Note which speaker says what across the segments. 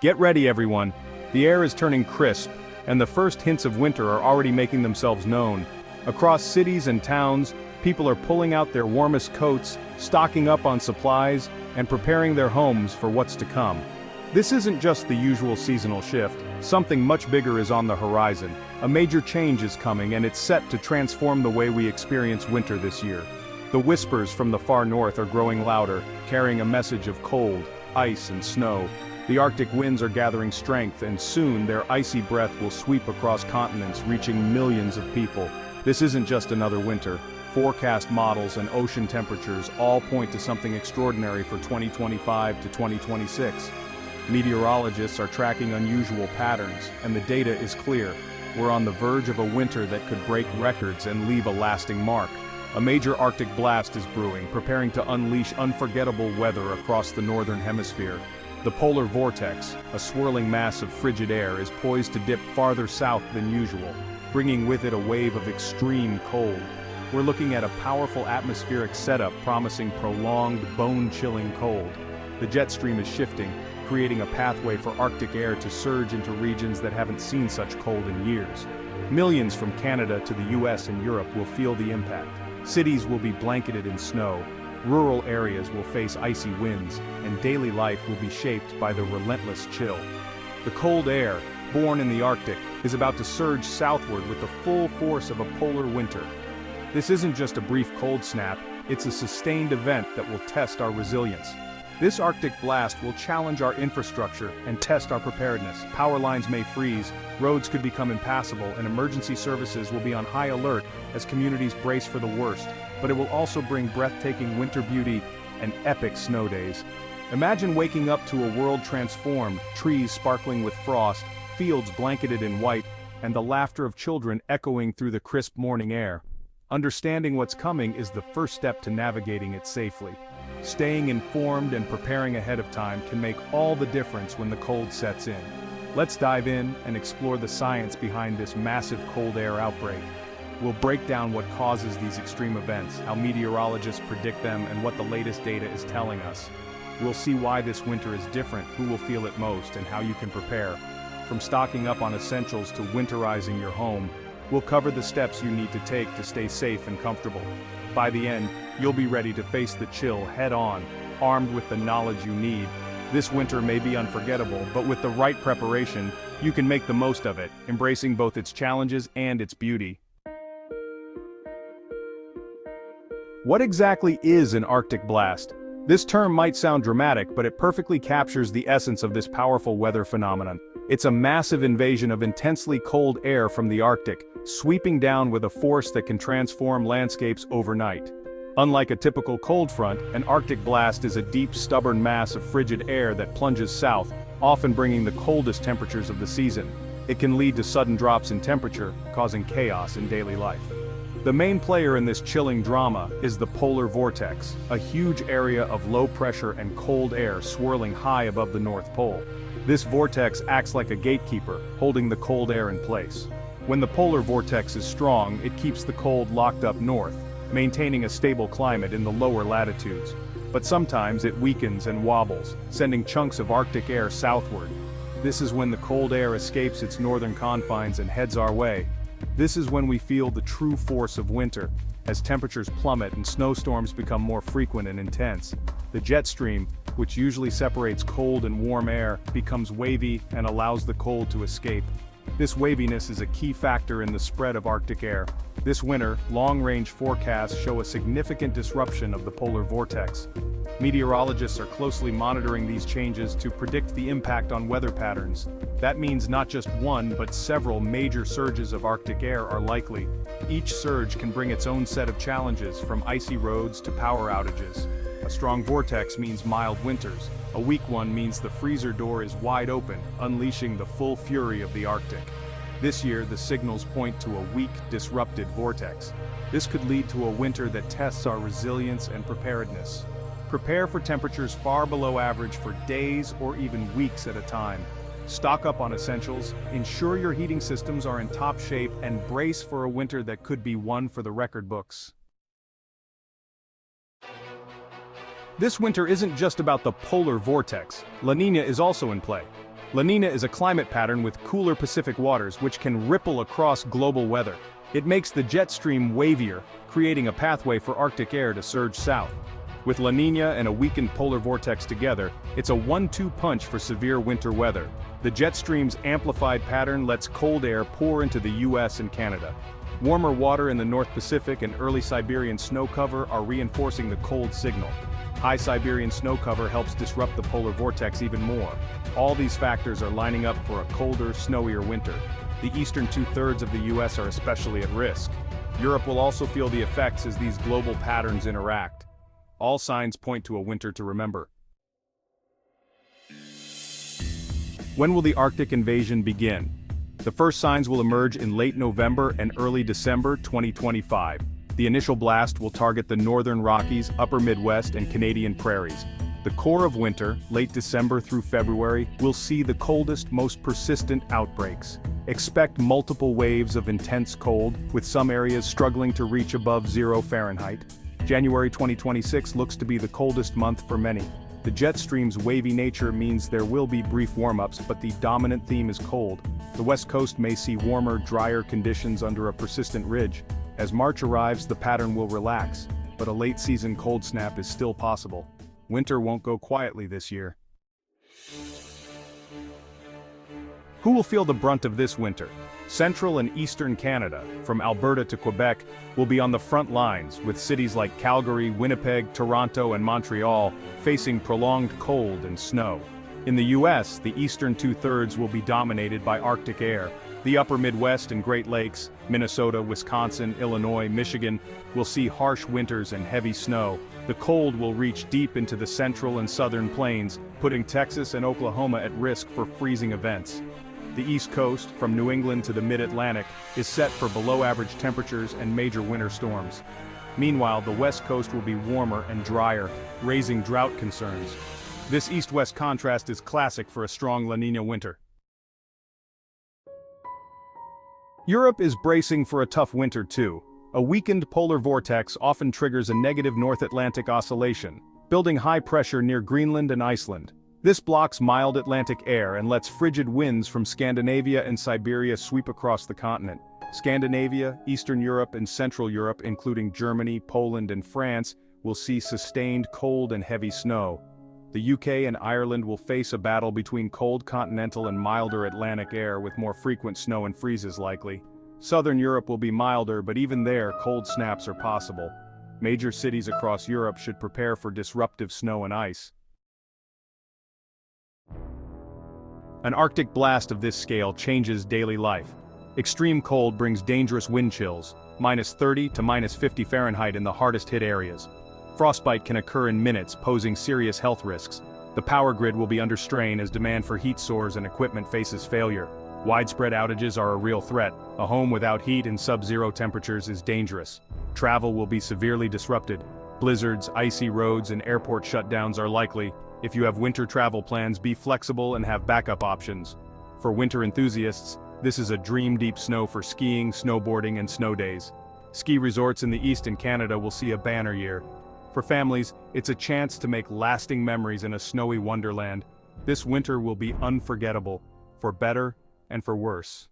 Speaker 1: Get ready, everyone. The air is turning crisp, and the first hints of winter are already making themselves known. Across cities and towns, people are pulling out their warmest coats, stocking up on supplies, and preparing their homes for what's to come. This isn't just the usual seasonal shift, something much bigger is on the horizon. A major change is coming, and it's set to transform the way we experience winter this year. The whispers from the far north are growing louder, carrying a message of cold, ice and snow. The Arctic winds are gathering strength, and soon their icy breath will sweep across continents, reaching millions of people. This isn't just another winter. Forecast models and ocean temperatures all point to something extraordinary for 2025 to 2026. Meteorologists are tracking unusual patterns, and the data is clear. We're on the verge of a winter that could break records and leave a lasting mark. A major Arctic blast is brewing, preparing to unleash unforgettable weather across the northern hemisphere. The polar vortex, a swirling mass of frigid air, is poised to dip farther south than usual, bringing with it a wave of extreme cold. We're looking at a powerful atmospheric setup promising prolonged, bone-chilling cold. The jet stream is shifting, creating a pathway for Arctic air to surge into regions that haven't seen such cold in years. Millions from Canada to the US and Europe will feel the impact. Cities will be blanketed in snow, rural areas will face icy winds, and daily life will be shaped by the relentless chill. The cold air, born in the Arctic, is about to surge southward with the full force of a polar winter. This isn't just a brief cold snap, it's a sustained event that will test our resilience. This Arctic blast will challenge our infrastructure and test our preparedness. Power lines may freeze, roads could become impassable, and emergency services will be on high alert as communities brace for the worst. But it will also bring breathtaking winter beauty and epic snow days. Imagine waking up to a world transformed, trees sparkling with frost, fields blanketed in white, and the laughter of children echoing through the crisp morning air. Understanding what's coming is the first step to navigating it safely. Staying informed and preparing ahead of time can make all the difference when the cold sets in. Let's dive in and explore the science behind this massive cold air outbreak. We'll break down what causes these extreme events, how meteorologists predict them, and what the latest data is telling us. We'll see why this winter is different, who will feel it most, and how you can prepare. From stocking up on essentials to winterizing your home, we'll cover the steps you need to take to stay safe and comfortable. By the end, you'll be ready to face the chill head-on, armed with the knowledge you need. This winter may be unforgettable, but with the right preparation, you can make the most of it, embracing both its challenges and its beauty. What exactly is an Arctic blast? This term might sound dramatic, but it perfectly captures the essence of this powerful weather phenomenon. It's a massive invasion of intensely cold air from the Arctic, sweeping down with a force that can transform landscapes overnight. Unlike a typical cold front, an Arctic blast is a deep, stubborn mass of frigid air that plunges south, often bringing the coldest temperatures of the season. It can lead to sudden drops in temperature, causing chaos in daily life. The main player in this chilling drama is the polar vortex, a huge area of low pressure and cold air swirling high above the North Pole. This vortex acts like a gatekeeper, holding the cold air in place. When the polar vortex is strong, it keeps the cold locked up north, maintaining a stable climate in the lower latitudes. But sometimes it weakens and wobbles, sending chunks of Arctic air southward. This is when the cold air escapes its northern confines and heads our way. This is when we feel the true force of winter, as temperatures plummet and snowstorms become more frequent and intense. The jet stream, which usually separates cold and warm air, becomes wavy and allows the cold to escape. This waviness is a key factor in the spread of Arctic air. This winter, long-range forecasts show a significant disruption of the polar vortex. Meteorologists are closely monitoring these changes to predict the impact on weather patterns. That means not just one, but several major surges of Arctic air are likely. Each surge can bring its own set of challenges, from icy roads to power outages. A strong vortex means mild winters. A weak one means the freezer door is wide open, unleashing the full fury of the Arctic. This year, the signals point to a weak, disrupted vortex. This could lead to a winter that tests our resilience and preparedness. Prepare for temperatures far below average for days or even weeks at a time. Stock up on essentials, ensure your heating systems are in top shape, and brace for a winter that could be one for the record books. This winter isn't just about the polar vortex. La Niña is also in play. La Nina is a climate pattern with cooler Pacific waters which can ripple across global weather. It makes the jet stream wavier, creating a pathway for Arctic air to surge south. With La Nina and a weakened polar vortex together, it's a 1-2 punch for severe winter weather. The jet stream's amplified pattern lets cold air pour into the US and Canada. Warmer water in the North Pacific and early Siberian snow cover are reinforcing the cold signal. High Siberian snow cover helps disrupt the polar vortex even more. All these factors are lining up for a colder, snowier winter. The eastern two-thirds of the US are especially at risk. Europe will also feel the effects as these global patterns interact. All signs point to a winter to remember. When will the Arctic invasion begin? The first signs will emerge in late November and early December 2025. The initial blast will target the northern Rockies, upper Midwest, and Canadian prairies. The core of winter, late December through February, will see the coldest, most persistent outbreaks. Expect multiple waves of intense cold, with some areas struggling to reach above 0 Fahrenheit. January 2026 looks to be the coldest month for many. The jet stream's wavy nature means there will be brief warm-ups, but the dominant theme is cold. The West Coast may see warmer, drier conditions under a persistent ridge. As March arrives, the pattern will relax, but a late-season cold snap is still possible. Winter won't go quietly this year. Who will feel the brunt of this winter? Central and eastern Canada, from Alberta to Quebec, will be on the front lines, with cities like Calgary, Winnipeg, Toronto, and Montreal facing prolonged cold and snow. In the US, the eastern two-thirds will be dominated by Arctic air. The upper Midwest and Great Lakes, Minnesota, Wisconsin, Illinois, Michigan, will see harsh winters and heavy snow. The cold will reach deep into the central and southern plains, putting Texas and Oklahoma at risk for freezing events. The East Coast, from New England to the Mid-Atlantic, is set for below-average temperatures and major winter storms. Meanwhile, the West Coast will be warmer and drier, raising drought concerns. This east-west contrast is classic for a strong La Niña winter. Europe is bracing for a tough winter too. A weakened polar vortex often triggers a negative North Atlantic oscillation, building high pressure near Greenland and Iceland. This blocks mild Atlantic air and lets frigid winds from Scandinavia and Siberia sweep across the continent. Scandinavia, Eastern Europe, and Central Europe, including Germany, Poland, and France, will see sustained cold and heavy snow. The UK and Ireland will face a battle between cold continental and milder Atlantic air with more frequent snow and freezes likely. Southern Europe will be milder, but even there, cold snaps are possible. Major cities across Europe should prepare for disruptive snow and ice. An Arctic blast of this scale changes daily life. Extreme cold brings dangerous wind chills, -30 to -50 Fahrenheit in the hardest-hit areas. Frostbite can occur in minutes, posing serious health risks. The power grid will be under strain as demand for heat soars and equipment faces failure. Widespread outages are a real threat. A home without heat in sub-zero temperatures is dangerous. Travel will be severely disrupted. Blizzards, icy roads, and airport shutdowns are likely. If you have winter travel plans, be flexible and have backup options. For winter enthusiasts, this is a dream-deep snow for skiing, snowboarding, and snow days. Ski resorts in the East and Canada will see a banner year. For families, it's a chance to make lasting memories in a snowy wonderland. This winter will be unforgettable, for better and for worse.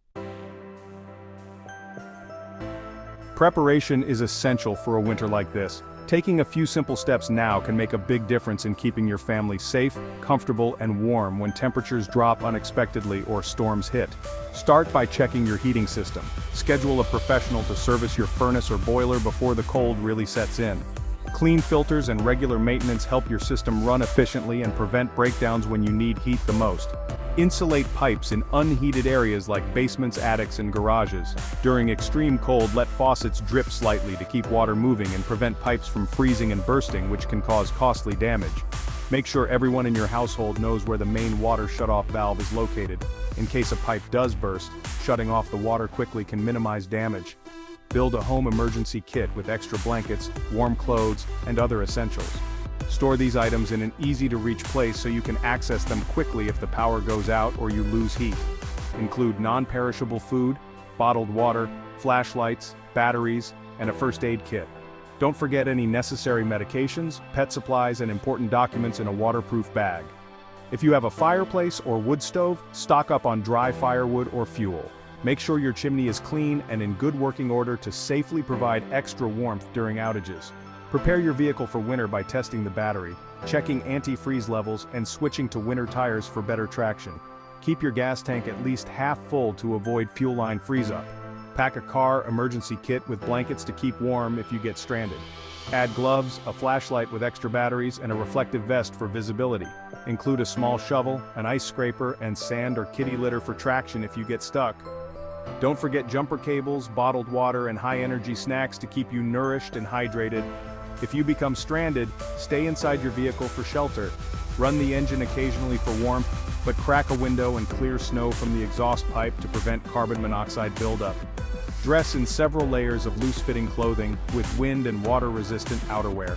Speaker 1: Preparation is essential for a winter like this. Taking a few simple steps now can make a big difference in keeping your family safe, comfortable, and warm when temperatures drop unexpectedly or storms hit. Start by checking your heating system. Schedule a professional to service your furnace or boiler before the cold really sets in. Clean filters and regular maintenance help your system run efficiently and prevent breakdowns when you need heat the most. Insulate pipes in unheated areas like basements, attics, and garages. During extreme cold, let faucets drip slightly to keep water moving and prevent pipes from freezing and bursting, which can cause costly damage. Make sure everyone in your household knows where the main water shutoff valve is located. In case a pipe does burst, shutting off the water quickly can minimize damage. Build a home emergency kit with extra blankets, warm clothes, and other essentials. Store these items in an easy-to-reach place so you can access them quickly if the power goes out or you lose heat. Include non-perishable food, bottled water, flashlights, batteries, and a first aid kit. Don't forget any necessary medications, pet supplies, and important documents in a waterproof bag. If you have a fireplace or wood stove, stock up on dry firewood or fuel. Make sure your chimney is clean and in good working order to safely provide extra warmth during outages. Prepare your vehicle for winter by testing the battery, checking antifreeze levels and switching to winter tires for better traction. Keep your gas tank at least half full to avoid fuel line freeze-up. Pack a car emergency kit with blankets to keep warm if you get stranded. Add gloves, a flashlight with extra batteries, and a reflective vest for visibility. Include a small shovel, an ice scraper, and sand or kitty litter for traction if you get stuck. Don't forget jumper cables, bottled water, and high-energy snacks to keep you nourished and hydrated. If you become stranded, stay inside your vehicle for shelter. Run the engine occasionally for warmth, but crack a window and clear snow from the exhaust pipe to prevent carbon monoxide buildup. Dress in several layers of loose-fitting clothing with wind and water-resistant outerwear.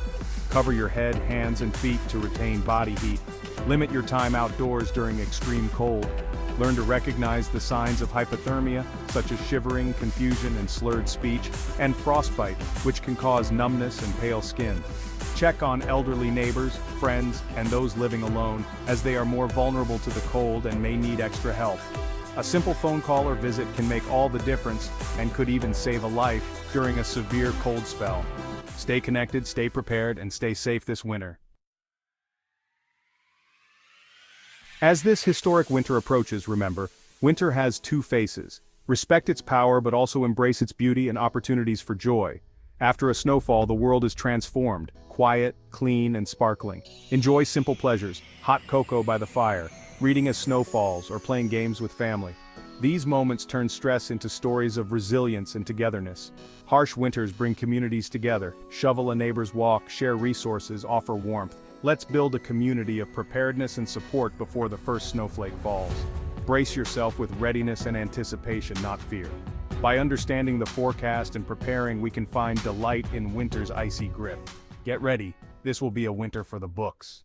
Speaker 1: Cover your head, hands, and feet to retain body heat. Limit your time outdoors during extreme cold. Learn to recognize the signs of hypothermia, such as shivering, confusion, and slurred speech, and frostbite, which can cause numbness and pale skin. Check on elderly neighbors, friends, and those living alone, as they are more vulnerable to the cold and may need extra help. A simple phone call or visit can make all the difference and could even save a life during a severe cold spell. Stay connected, stay prepared, and stay safe this winter. As this historic winter approaches, remember, winter has two faces. Respect its power but also embrace its beauty and opportunities for joy. After a snowfall, the world is transformed, quiet, clean, and sparkling. Enjoy simple pleasures, hot cocoa by the fire, reading as snow falls, or playing games with family. These moments turn stress into stories of resilience and togetherness. Harsh winters bring communities together, shovel a neighbor's walk, share resources, offer warmth. Let's build a community of preparedness and support before the first snowflake falls. Brace yourself with readiness and anticipation, not fear. By understanding the forecast and preparing, we can find delight in winter's icy grip. Get ready, this will be a winter for the books.